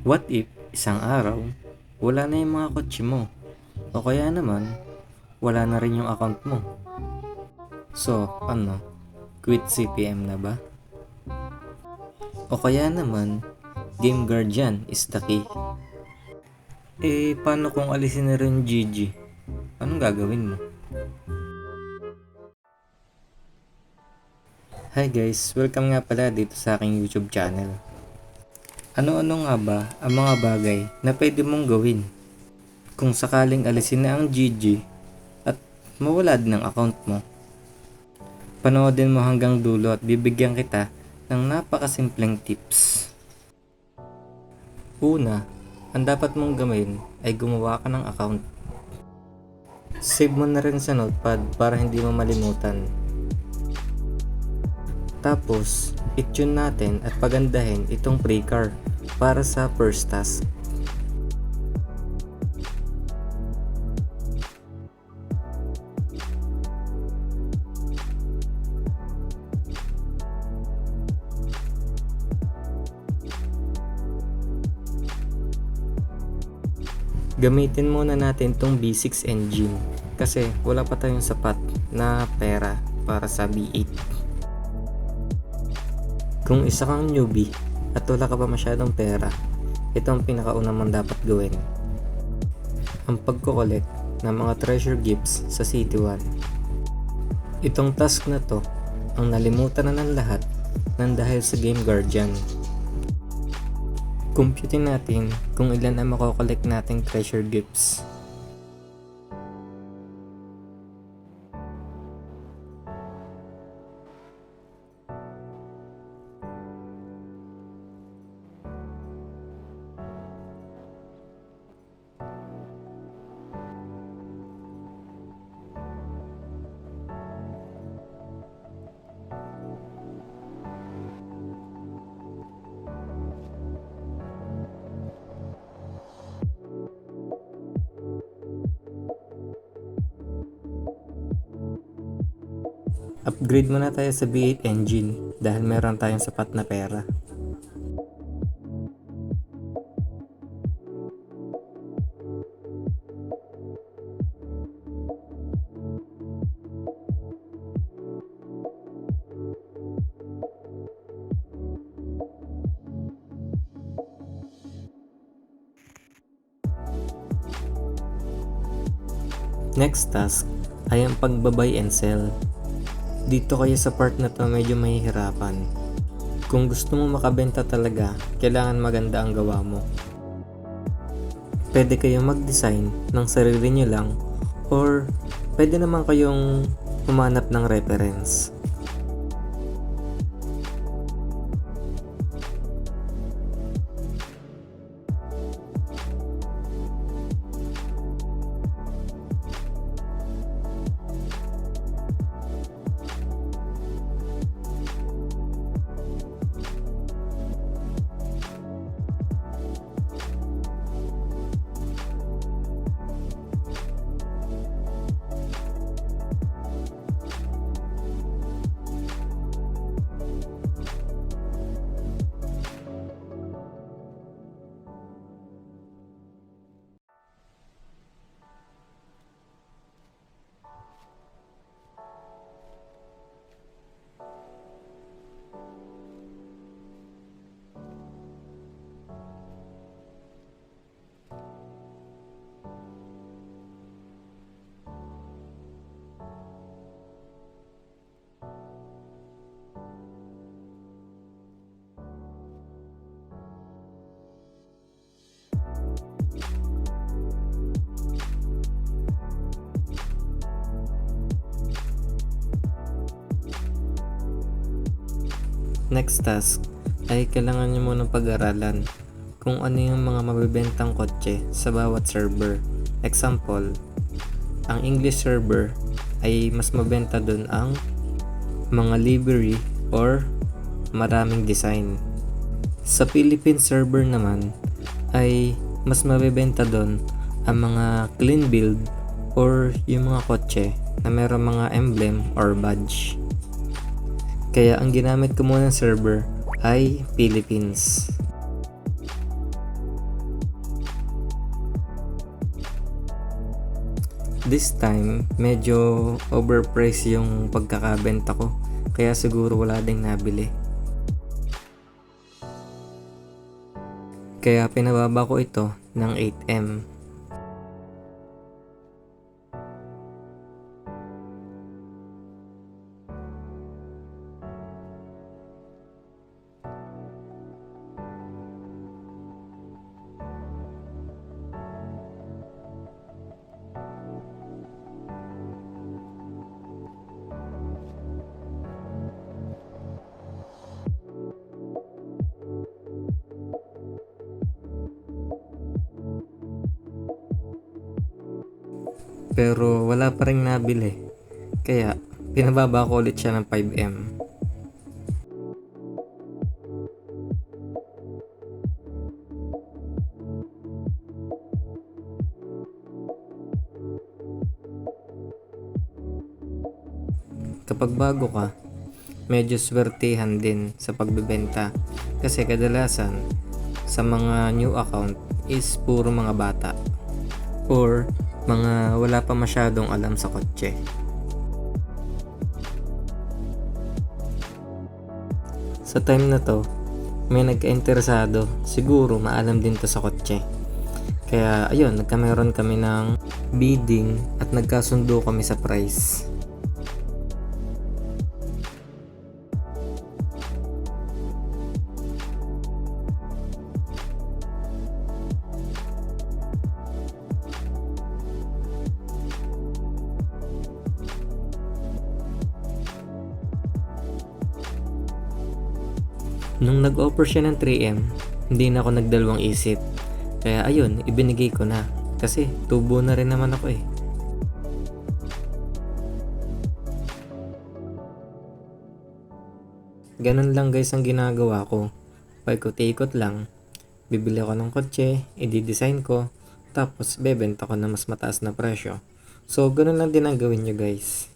What if isang araw, wala na yung mga kotse mo? O kaya naman, wala na rin yung account mo? So, ano? Quit CPM na ba? O kaya naman, Game Guardian is the key? Paano kung alisin na rin GG? Anong gagawin mo? Hi guys, welcome nga pala dito sa aking YouTube channel. Ano-ano nga ba ang mga bagay na pwede mong gawin kung sakaling alisin na ang GG at mawala din ang account mo? Panoodin mo hanggang dulo at bibigyan kita ng napakasimpleng tips. Una, ang dapat mong gawin ay gumawa ka ng account. Save mo na rin sa notepad para hindi mo malimutan. Tapos, i-tune natin at pagandahin itong pre-car para sa first task. Gamitin muna natin itong B6 engine kasi wala pa tayong sapat na pera para sa B8. Kung isa kang newbie at wala ka pa masyadong pera, ito ang pinakauna mong dapat gawin. Ang pagko-collect ng mga treasure gifts sa City 1. Itong task na to ang nalimutan na ng lahat nang dahil sa Game Guardian. Computin natin kung ilan ang makokollect nating treasure gifts. Upgrade muna tayo sa B8 engine dahil meron tayong sapat na pera. Next task ay ang pagbabay and sell. Dito kayo sa part na to medyo mahihirapan. Kung gusto mo makabenta talaga, kailangan maganda ang gawa mo. Pwede kayong mag-design ng sarili nyo lang or pwede naman kayong humanap ng reference. Next task ay kailangan nyo munang pag-aralan kung ano yung mga mabibentang kotse sa bawat server. Example, ang English server ay mas mabenta dun ang mga livery or maraming design. Sa Philippine server naman ay mas mabibenta dun ang mga clean build or yung mga kotse na meron mga emblem or badge. Kaya ang ginamit ko muna ng server ay Philippines. This time, medyo overpriced yung pagkakabenta ko. Kaya siguro wala ding nabili. Kaya pinababa ko ito ng 8M. Pero wala pa rin nabili. Kaya pinababa ko ulit siya ng 5M. Kapag bago ka, medyo swertihan din sa pagbebenta kasi kadalasan sa mga new account is puro mga bata or mga wala pa masyadong alam sa kotse. Sa time na to, may nagka-interesado, siguro maalam din to sa kotse. Kaya ayun, nagkameron kami ng bidding at nagkasundo kami sa price. Nung nag-offer siya ng 3M, hindi na ako nagdalawang isip. Kaya ayun, ibinigay ko na. Kasi tubo na rin naman ako eh. Ganun lang guys ang ginagawa ko. Paikot-ikot lang. Bibili ako ng kotse, i-design ko, tapos bebenta ko na mas mataas na presyo. So ganun lang din ang gawin nyo guys.